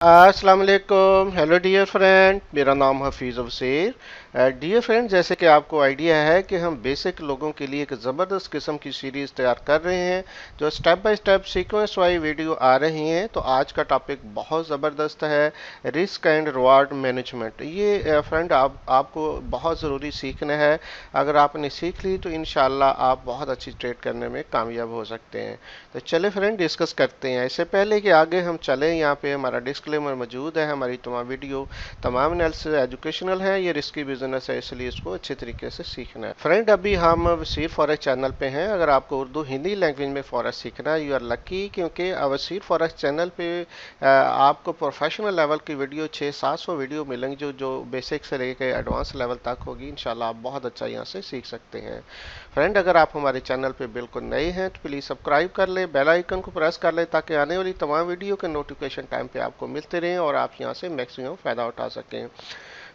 अस्सलाम वालेकुम। Hello dear friend, मेरा नाम हफीज़ अफसेर। डियर फ्रेंड, जैसे कि आपको आइडिया है कि हम बेसिक लोगों के लिए एक ज़बरदस्त किस्म की सीरीज़ तैयार कर रहे हैं जो step by step sequence wise video आ रही हैं। तो आज का टॉपिक बहुत ज़बरदस्त है, रिस्क एंड रिवार्ड मैनेजमेंट। ये फ्रेंड आपको बहुत ज़रूरी सीखना है। अगर आपने सीख ली तो इंशाल्लाह आप बहुत अच्छी ट्रेड करने में कामयाब हो सकते हैं। तो चले फ्रेंड डिस्कस करते हैं। इससे पहले कि आगे हम चलें, यहाँ पे हमारा डिस्क्लेमर मौजूद है। हमारी तमाम वीडियो तमाम एनालिसिस एजुकेशनल है, ये रिस्की बिजनेस है, इसलिए इसको अच्छे तरीके से सीखना है। फ्रेंड अभी हम वसीर फॉरेक्स चैनल पे हैं। अगर आपको उर्दू हिंदी लैंग्वेज में फॉरेक्स सीखना है, यू आर लकी, क्योंकि वसीर फॉरेक्स चैनल पे आपको प्रोफेशनल लेवल की वीडियो 600-700 वीडियो मिलेंगी जो जो बेसिक से लेकर एडवांस लेवल तक होगी। इंशाल्लाह आप बहुत अच्छा यहाँ से सीख सकते हैं। फ्रेंड अगर आप हमारे चैनल पे बिल्कुल नए हैं तो प्लीज़ सब्सक्राइब कर ले, बेल आइकन को प्रेस कर ले, ताकि आने वाली तमाम वीडियो के नोटिफिकेशन टाइम पे आपको मिलते रहें और आप यहाँ से मैक्सिमम फ़ायदा उठा सकें।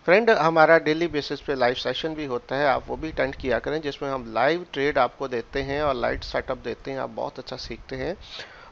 फ्रेंड हमारा डेली बेसिस पे लाइव सेशन भी होता है, आप वो भी अटेंड किया करें, जिसमें हम लाइव ट्रेड आपको देते हैं और लाइव सेटअप देते हैं। आप बहुत अच्छा सीखते हैं।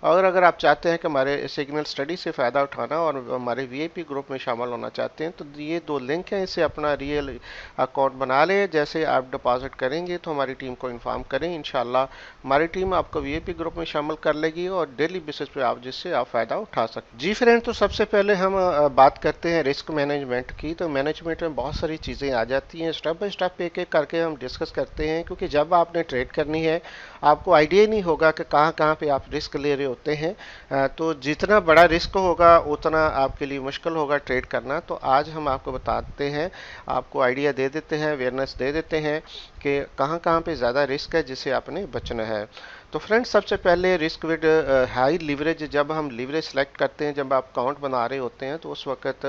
और अगर आप चाहते हैं कि हमारे सिग्नल स्टडी से फ़ायदा उठाना और हमारे वीआईपी ग्रुप में शामिल होना चाहते हैं, तो ये दो लिंक हैं, इससे अपना रियल अकाउंट बना लें। जैसे आप डिपॉजिट करेंगे तो हमारी टीम को इन्फॉर्म करें, इंशाल्लाह हमारी टीम आपको वीआईपी ग्रुप में शामिल कर लेगी और डेली बेसिस पे आप जिससे आप फ़ायदा उठा सकते। जी फ्रेंड, तो सबसे पहले हम बात करते हैं रिस्क मैनेजमेंट की। तो मैनेजमेंट में बहुत सारी चीज़ें आ जाती हैं, स्टेप बाय स्टेप एक एक करके हम डिस्कस करते हैं, क्योंकि जब आपने ट्रेड करनी है आपको आइडिया ही नहीं होगा कि कहाँ कहाँ पे आप रिस्क ले रहे होते हैं। तो जितना बड़ा रिस्क होगा उतना आपके लिए मुश्किल होगा ट्रेड करना। तो आज हम आपको बताते हैं, आपको आइडिया दे देते हैं, अवेयरनेस दे देते हैं कि कहाँ कहाँ पे ज़्यादा रिस्क है जिससे आपने बचना है। तो फ्रेंड्स सबसे पहले रिस्क विद हाई लीवरेज। जब हम लीवरेज सेलेक्ट करते हैं, जब आप अकाउंट बना रहे होते हैं, तो उस वक्त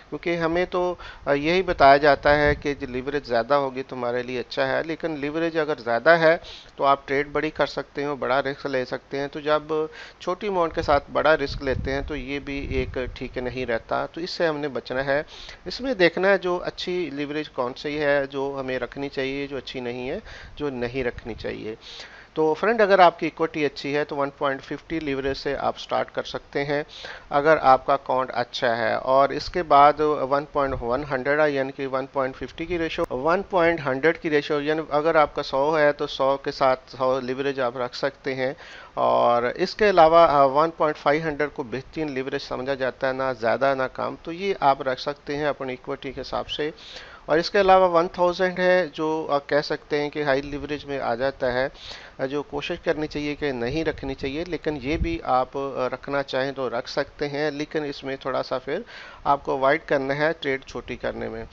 क्योंकि हमें तो यही बताया जाता है कि लीवरेज ज़्यादा होगी तो हमारे लिए अच्छा है, लेकिन लीवरेज अगर ज़्यादा है तो आप ट्रेड बड़ी कर सकते हो, बड़ा रिस्क ले सकते हैं। तो जब छोटी अमाउंट के साथ बड़ा रिस्क लेते हैं तो ये भी एक ठीक नहीं रहता, तो इससे हमने बचना है। इसमें देखना है जो अच्छी लीवरेज कौन सी है, जो हमें रखनी चाहिए, जो अच्छी नहीं है, जो नहीं रखनी चाहिए। तो फ्रेंड अगर आपकी इक्विटी अच्छी है तो 1.50 लीवरेज से आप स्टार्ट कर सकते हैं, अगर आपका अकाउंट अच्छा है। और इसके बाद 1.100 है, यानी कि 1.50 की रेशो, 1.100 की रेशो, यानी अगर आपका 100 है तो 100 के साथ 100 लीवरेज आप रख सकते हैं। और इसके अलावा 1.500 को बेहतरीन लीवरेज समझा जाता है, ना ज़्यादा ना कम, तो ये आप रख सकते हैं अपनी इक्विटी के हिसाब से। और इसके अलावा 1000 है जो आप कह सकते हैं कि हाई लिवरेज में आ जाता है, जो कोशिश करनी चाहिए कि नहीं रखनी चाहिए, लेकिन ये भी आप रखना चाहें तो रख सकते हैं, लेकिन इसमें थोड़ा सा फिर आपको अवॉइड करना है ट्रेड छोटी करने में।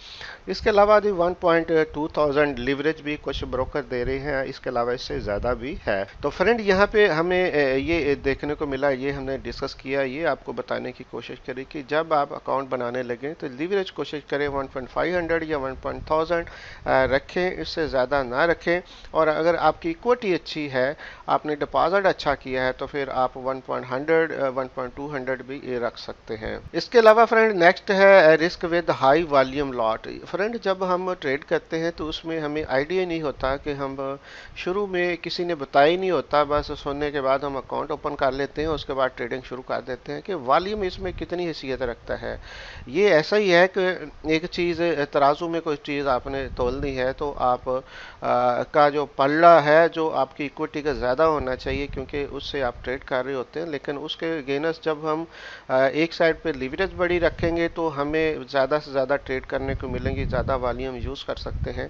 इसके अलावा यदि 1.2000 लिवरेज भी कुछ ब्रोकर दे रहे हैं, इसके अलावा इससे ज़्यादा भी है। तो फ्रेंड यहाँ पे हमें ये देखने को मिला, ये हमने डिस्कस किया, ये आपको बताने की कोशिश करी कि जब आप अकाउंट बनाने लगे तो लीवरेज कोशिश करें 1.500 या 1.1000 रखें, इससे ज़्यादा ना रखें। और अगर आपकी इक्विटी अच्छी है, आपने डिपॉजिट अच्छा किया है, तो फिर आप 1.100 1.200 भी रख सकते हैं। इसके अलावा फ्रेंड नेक्स्ट है risk with high volume lot. Friend जब हम ट्रेड करते हैं तो उसमें हमें आइडिया नहीं होता कि हम शुरू में किसी ने बताया ही नहीं होता, बस सुनने के बाद हम अकाउंट ओपन कर लेते हैं, उसके बाद ट्रेडिंग शुरू कर देते हैं कि वॉल्यूम इसमें कितनी हैसियत रखता है। ये ऐसा ही है कि एक चीज़ तराजू में कोई चीज़ आपने तोलनी है तो आप का जो पल्ला है जो आपकी इक्विटी का ज़्यादा होना चाहिए, क्योंकि उससे आप ट्रेड कर रहे होते हैं। लेकिन उसके अगेंस्ट जब हम एक साइड पे लिवरेज बड़ी रखेंगे तो हमें ज़्यादा से ज़्यादा ट्रेड करने को मिलेंगी, ज़्यादा वॉल्यूम यूज़ कर सकते हैं।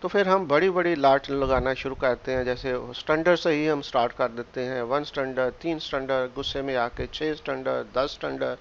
तो फिर हम बड़ी बड़ी लाट लगाना शुरू करते हैं, जैसे स्टैंडर्ड से ही हम स्टार्ट कर देते हैं, 1 स्टैंडर्ड, 3 स्टैंडर्ड, गुस्से में आके 6 स्टैंडर्ड, 10 स्टैंडर्ड।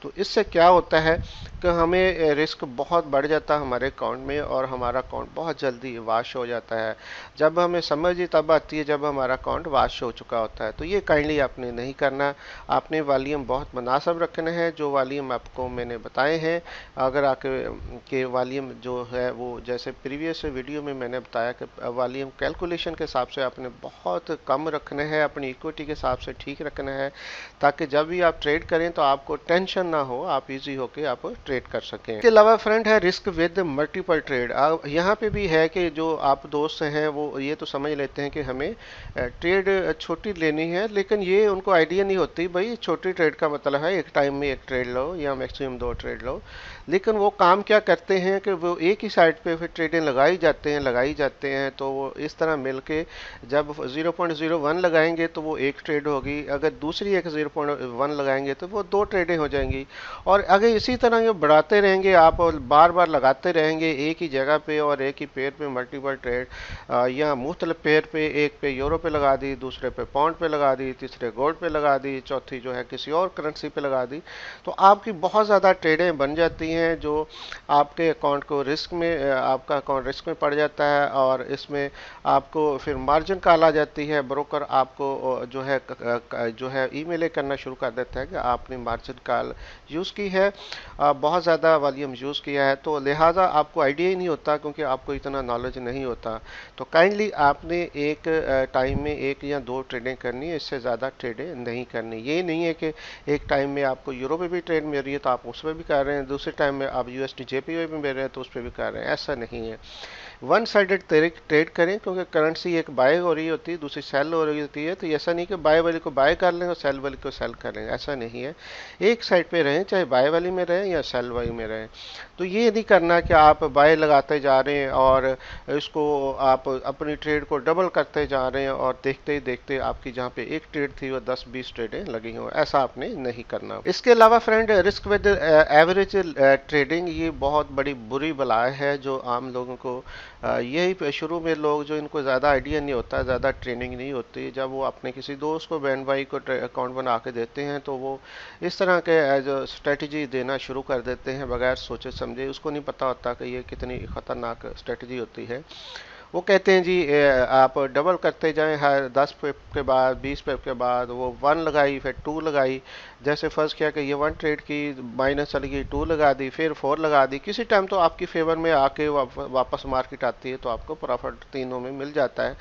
तो इससे क्या होता है कि हमें रिस्क बहुत बढ़ जाता है हमारे अकाउंट में और हमारा अकाउंट बहुत जल्दी वाश हो जाता है। जब हमें समझ ही तब आती है जब हमारा अकाउंट वाश हो चुका होता है। तो ये काइंडली आपने नहीं करना, आपने वॉल्यूम बहुत मुनासिब रखना है, जो वॉल्यूम आपको मैंने बताए हैं। अगर आपके वॉल्यूम जो है वो जैसे प्रीवियस वीडियो वीडियो में मैंने बताया कि वॉल्यूम कैलकुलेशन के हिसाब से आपने बहुत कम रखना है, अपनी इक्विटी के हिसाब से ठीक रखना है, ताकि जब भी आप ट्रेड करें तो आपको टेंशन ना हो, आप इजी होके आप ट्रेड कर सकें। इसके अलावा फ्रेंड है रिस्क विद मल्टीपल ट्रेड। यहाँ पे भी है कि जो आप दोस्त हैं वो ये तो समझ लेते हैं कि हमें ट्रेड छोटी लेनी है, लेकिन ये उनको आइडिया नहीं होती भाई छोटी ट्रेड का मतलब है एक टाइम में एक ट्रेड लो या मैक्सिमम 2 ट्रेड लो। लेकिन वो काम क्या करते हैं कि वो एक ही साइड पे फिर ट्रेडें लगाई जाते हैं, तो वो इस तरह मिलके जब 0.01 लगाएंगे तो वो एक ट्रेड होगी, अगर दूसरी एक 0.1 लगाएंगे तो वो 2 ट्रेडें हो जाएंगी। और अगर इसी तरह ये बढ़ाते रहेंगे आप और बार बार लगाते रहेंगे एक ही जगह पे और एक ही पेयर पे मल्टीपल ट्रेड, या मुख्तलिफ पेयर पे, एक पे यूरो पे लगा दी, दूसरे पे पाउंड पे लगा दी, तीसरे गोल्ड पे लगा दी, चौथी जो है किसी और करेंसी पे लगा दी, तो आपकी बहुत ज़्यादा ट्रेडें बन जाती हैं जो आपके अकाउंट को रिस्क में, आपका अकाउंट रिस्क में पड़ जाता है। और इसमें आपको फिर मार्जिन कॉल आ जाती है, ब्रोकर आपको जो है ईमेलें करना शुरू कर देता है कि आपने मार्जिन कॉल यूज़ की है, बहुत ज़्यादा वॉल्यूम यूज़ किया है, तो लिहाजा आपको आइडिया ही नहीं होता क्योंकि आपको इतना नॉलेज नहीं होता। तो काइंडली आपने एक टाइम में एक या 2 ट्रेडें करनी है, इससे ज़्यादा ट्रेडें नहीं करनी। ये नहीं है कि एक टाइम में आपको यूरो पे भी ट्रेड मिल रही है तो आप उस पर भी कर रहे हैं, दूसरे टाइम में आप यूएसडी जेपीवाई में मिल रहे हैं तो उस पर भी कर रहे हैं, ऐसा नहीं है। वन साइडेड ट्रेड करें क्योंकि करेंसी एक बाय हो रही होती है, दूसरी सेल हो रही होती है, तो ऐसा नहीं कि बाय वाली को बाय कर लें और सेल वाली को सेल कर लें, ऐसा नहीं है। एक साइड पे रहें, चाहे बाय वाली में रहें या सेल वाली में रहें। तो ये नहीं करना कि आप बाय लगाते जा रहे हैं और इसको आप अपनी ट्रेड को डबल करते जा रहे हैं और देखते ही देखते आपकी जहाँ पे एक ट्रेड थी वो 10-20 ट्रेडें लगी हों, ऐसा आपने नहीं करना। इसके अलावा friend risk with average trading, ये बहुत बड़ी बुरी बला है जो आम लोगों को, यही शुरू में लोग जो इनको ज़्यादा आइडिया नहीं होता, ज़्यादा ट्रेनिंग नहीं होती, जब वो अपने किसी दोस्त को बहन भाई को अकाउंट बना के देते हैं तो वो इस तरह के एज स्ट्रेटजी देना शुरू कर देते हैं बगैर सोचे समझे। उसको नहीं पता होता कि ये कितनी ख़तरनाक स्ट्रेटजी होती है। वो कहते हैं जी आप डबल करते जाएं, हर 10 पिप के बाद 20 पिप के बाद वो 1 लगाई, फिर 2 लगाई, जैसे फर्स्ट किया कि ये 1 ट्रेड की, माइनस चली गई, 2 लगा दी, फिर 4 लगा दी, किसी टाइम तो आपकी फेवर में आके वापस मार्केट आती है तो आपको प्रॉफिट तीनों में मिल जाता है।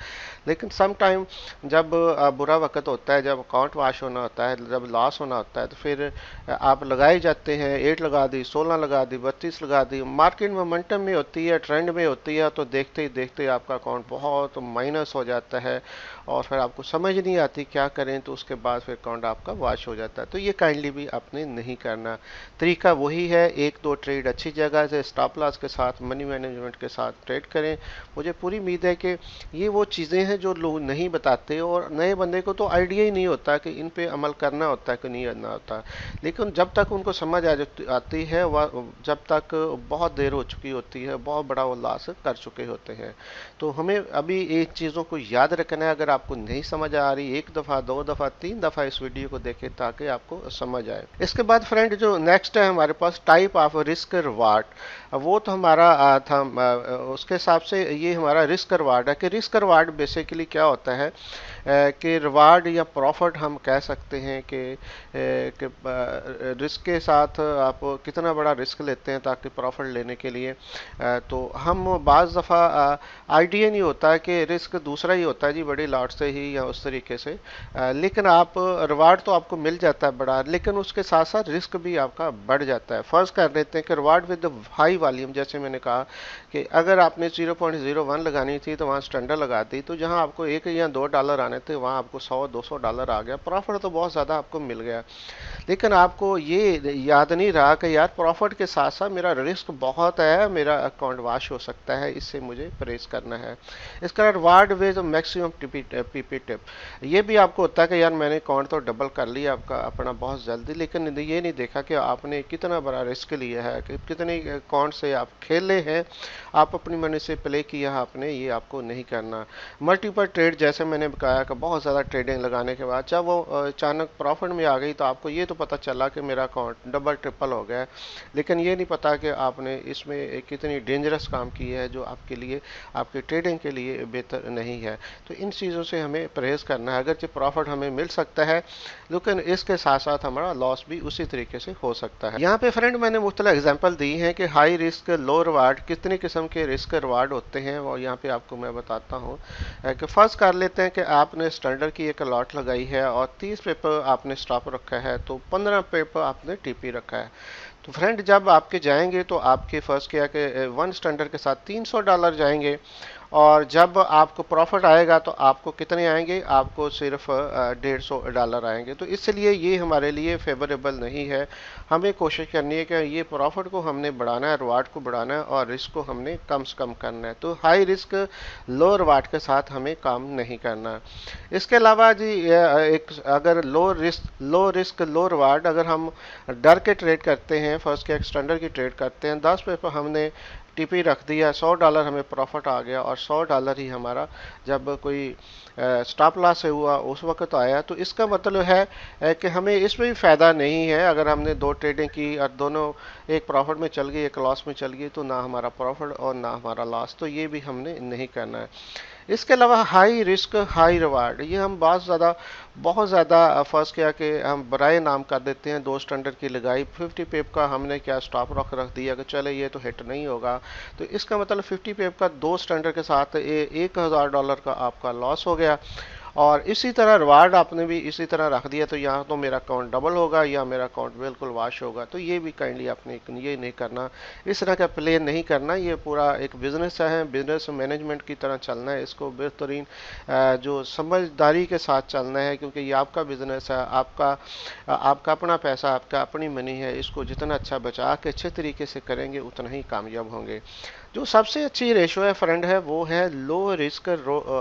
लेकिन सम टाइम जब बुरा वक्त होता है, जब अकाउंट वाश होना होता है, जब लॉस होना होता है, तो फिर आप लगाए जाते हैं, 8 लगा दी, 16 लगा दी, 32 लगा दी, मार्केट मोमेंटम में होती है, ट्रेंड में होती है, तो देखते ही देखते आपका अकाउंट बहुत माइनस हो जाता है और फिर आपको समझ नहीं आती क्या करें, तो उसके बाद फिर अकाउंट आपका वॉश हो जाता है। तो ये काइंडली भी आपने नहीं करना। तरीका वही है, 1-2 ट्रेड अच्छी जगह से स्टॉप लॉस के साथ, मनी मैनेजमेंट के साथ ट्रेड करें। मुझे पूरी उम्मीद है कि ये वो चीज़ें हैं जो लोग नहीं बताते और नए बंदे को तो आइडिया ही नहीं होता कि इन पे अमल करना होता है कि नहीं करना होता। लेकिन जब तक उनको समझ आती है, वह जब तक बहुत देर हो चुकी होती है, बहुत बड़ा वो लॉस कर चुके होते हैं। तो हमें अभी एक चीज़ों को याद रखना है, अगर आपको नहीं समझ आ रही, 1 दफ़ा 2 दफ़ा 3 दफ़ा इस वीडियो को देखें ताकि आपको समझ आए। इसके बाद फ्रेंड जो नेक्स्ट है हमारे पास टाइप ऑफ रिस्क रिवार्ड, वो तो हमारा था उसके हिसाब से ये हमारा रिस्क रिवार्ड है कि रिस्क रिवार्ड बेसिकली क्या होता है कि रिवार्ड या प्रॉफिट हम कह सकते हैं कि रिस्क के साथ आप कितना बड़ा रिस्क लेते हैं ताकि प्रॉफिट लेने के लिए। तो हम बाज़ दफ़ा आइडिया नहीं होता कि रिस्क दूसरा ही होता है जी, बड़ी लॉट से ही या उस तरीके से, लेकिन आप रिवार्ड तो आपको मिल जाता है बड़ा, लेकिन उसके साथ साथ रिस्क भी आपका बढ़ जाता है। फर्ज कर लेते हैं कि रिवार्ड विद हाई वॉल्यूम, जैसे मैंने कहा कि अगर आपने 0.01 लगानी थी तो वहाँ स्टैंडर्ड लगा दी, तो जहाँ आपको $1 या $2 आने थे वहाँ आपको $100-200 आ गया, प्रॉफिट तो बहुत ज़्यादा आपको मिल गया। लेकिन आपको ये याद नहीं रहा कि यार प्रॉफिट के साथ साथ मेरा रिस्क बहुत है, मेरा अकाउंट वॉश हो सकता है, इससे मुझे परहेज करना है। इसका reward with maximum PP tip, ये भी आपको होता है कि यार मैंने अकाउंट तो डबल कर लिया आपका अपना बहुत जल्दी, लेकिन ये नहीं देखा कि आपने कितना बड़ा रिस्क लिया है, कि कितने अकाउंट से आप खेले हैं, आप अपनी मनी से प्ले किया है आपने, ये आपको नहीं करना। मल्टीपल ट्रेड, जैसे मैंने कहा कि बहुत ज़्यादा ट्रेडिंग लगाने के बाद जब वो अचानक प्रॉफिट में आ गई तो आपको ये तो पता चला कि मेरा अकाउंट डबल ट्रिपल हो गया है, लेकिन ये नहीं पता कि आपने इसमें कितनी डेंजरस काम की है जो आपके लिए, आपके आपकी ट्रेडिंग के लिए बेहतर नहीं है। तो इन चीज़ों से हमें परहेज़ करना है। अगरचे प्रॉफिट हमें मिल सकता है, लेकिन इसके साथ साथ हमारा लॉस भी उसी तरीके से हो सकता है। यहाँ पे फ्रेंड मैंने मुख्तलिफ एग्जांपल दी हैं कि हाई रिस्क लो रिवार्ड कितनी किस्म के रिस्क रिवार्ड होते हैं, और यहाँ पे आपको मैं बताता हूँ कि फर्स्ट कर लेते हैं कि आपने स्टैंडर्ड की एक लॉट लगाई है और 30 पेपर आपने स्टॉप रखा है, तो 15 पेपर आपने टीपी रखा है। तो फ्रेंड जब आपके जाएंगे तो आपके फर्स्ट किया कि वन स्टैंडर्ड के साथ $300 जाएंगे, और जब आपको प्रॉफिट आएगा तो आपको कितने आएंगे, आपको सिर्फ $150 आएंगे। तो इसलिए ये हमारे लिए फेवरेबल नहीं है। हमें कोशिश करनी है कि ये प्रॉफिट को हमने बढ़ाना है, रिवार्ड को बढ़ाना है, और रिस्क को हमने कम से कम करना है। तो हाई रिस्क लो रिवार्ड के साथ हमें काम नहीं करना। इसके अलावा जी एक अगर लो रिस्क लो रिवार्ड अगर हम डर के ट्रेड करते हैं, फर्स्ट के एक्सटेंडर की ट्रेड करते हैं, 10 पेपर हमने टीपी रख दिया, $100 हमें प्रॉफिट आ गया, और $100 ही हमारा जब कोई स्टॉप लॉस से हुआ उस वक्त आया, तो इसका मतलब है कि हमें इसमें भी फ़ायदा नहीं है। अगर हमने दो ट्रेडिंग की और दोनों एक प्रॉफिट में चल गई एक लॉस में चल गई, तो ना हमारा प्रॉफिट और ना हमारा लॉस, तो ये भी हमने नहीं करना है। इसके अलावा हाई रिस्क हाई रिवार्ड, ये हम बहुत ज़्यादा फर्स्ट किया कि हम बराए नाम कर देते हैं। दो स्टैंडर्ड की लगाई, 50 पेप का हमने क्या स्टॉप रख दिया कि चले ये तो हिट नहीं होगा, तो इसका मतलब 50 पेप का दो स्टैंडर्ड के साथ $1000 का आपका लॉस हो गया। और इसी तरह रिवार्ड आपने भी इसी तरह रख दिया, तो यहाँ तो मेरा अकाउंट डबल होगा या मेरा अकाउंट बिल्कुल वाश होगा। तो ये भी काइंडली आपने ये नहीं करना, इस तरह का प्ले नहीं करना। ये पूरा एक बिजनेस है, बिजनेस मैनेजमेंट की तरह चलना है, इसको बेहतरीन जो समझदारी के साथ चलना है, क्योंकि ये आपका बिजनेस है, आपका अपना पैसा, आपका अपनी मनी है। इसको जितना अच्छा बचा के अच्छे तरीके से करेंगे उतना ही कामयाब होंगे। जो सबसे अच्छी रेशो है फ्रेंड है वो है लो रिस्क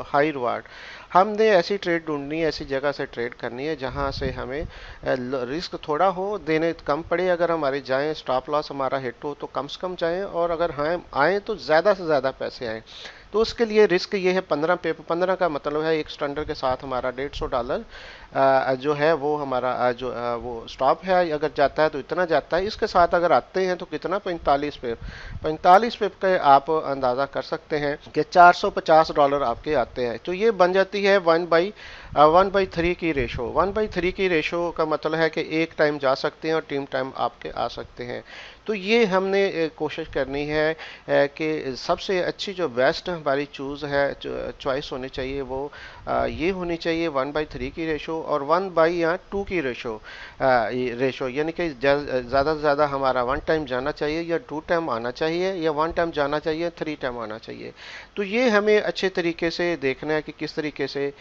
हाई रिवार्ड। हमने ऐसी ट्रेड ढूंढनी है, ऐसी जगह से ट्रेड करनी है जहां से हमें रिस्क थोड़ा हो, देने कम पड़े। अगर हमारे जाएं स्टॉप लॉस हमारा हिट हो तो कम से कम जाएं, और अगर हाँ आए तो ज़्यादा से ज़्यादा पैसे आए। तो उसके लिए रिस्क ये है 15 पेपर, 15 का मतलब है एक स्टैंडर्ड के साथ हमारा $150 जो है वो हमारा वो स्टॉप है। अगर जाता है तो इतना जाता है, इसके साथ अगर आते हैं तो कितना 45 पेप का आप अंदाज़ा कर सकते हैं कि $450 आपके आते हैं। तो ये बन जाती है 1/3 की रेशो। 1/3 की रेशो का मतलब है कि एक टाइम जा सकते हैं और टीम टाइम आपके आ सकते हैं। तो ये हमने कोशिश करनी है कि सबसे अच्छी जो बेस्ट हमारी चूज़ है चॉइस होनी चाहिए, वो ये होनी चाहिए 1/3 की रेशो और 1/2 की रेशो, यानी कि ज़्यादा से ज़्यादा हमारा 1 टाइम जाना चाहिए या 2 टाइम आना चाहिए, या 1 टाइम जाना चाहिए 3 टाइम आना चाहिए। तो ये हमें अच्छे तरीके से देखना है कि किस तरीके से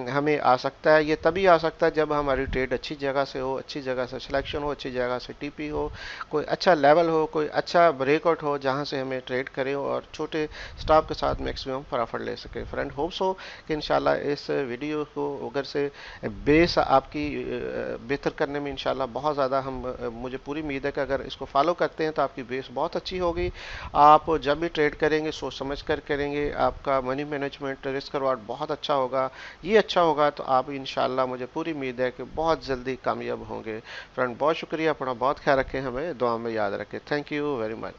हमें आ सकता है। ये तभी आ सकता है जब हमारी ट्रेड अच्छी जगह से हो, अच्छी जगह से सिलेक्शन हो, अच्छी जगह से टीपी हो, कोई अच्छा लेवल हो, कोई अच्छा ब्रेकआउट हो जहां से हमें ट्रेड करें और छोटे स्टॉप के साथ मैक्सिमम प्रॉफिट ले सके। फ्रेंड होप्स हो कि इंशाल्लाह इस वीडियो को अगर से बेस आपकी बेहतर करने में इंशाल्लाह बहुत ज़्यादा मुझे पूरी उम्मीद है कि अगर इसको फॉलो करते हैं तो आपकी बेस बहुत अच्छी होगी। आप जब भी ट्रेड करेंगे सोच समझ कर करेंगे, आपका मनी मैनेजमेंट रिस्क रिवार्ड बहुत अच्छा होगा। ये अच्छा होगा तो आप इंशाल्लाह मुझे पूरी उम्मीद है कि बहुत जल्दी कामयाब होंगे। फ्रेंड बहुत शुक्रिया, अपना बहुत ख्याल रखें, हमें दुआ में याद रखें। Thank you very much.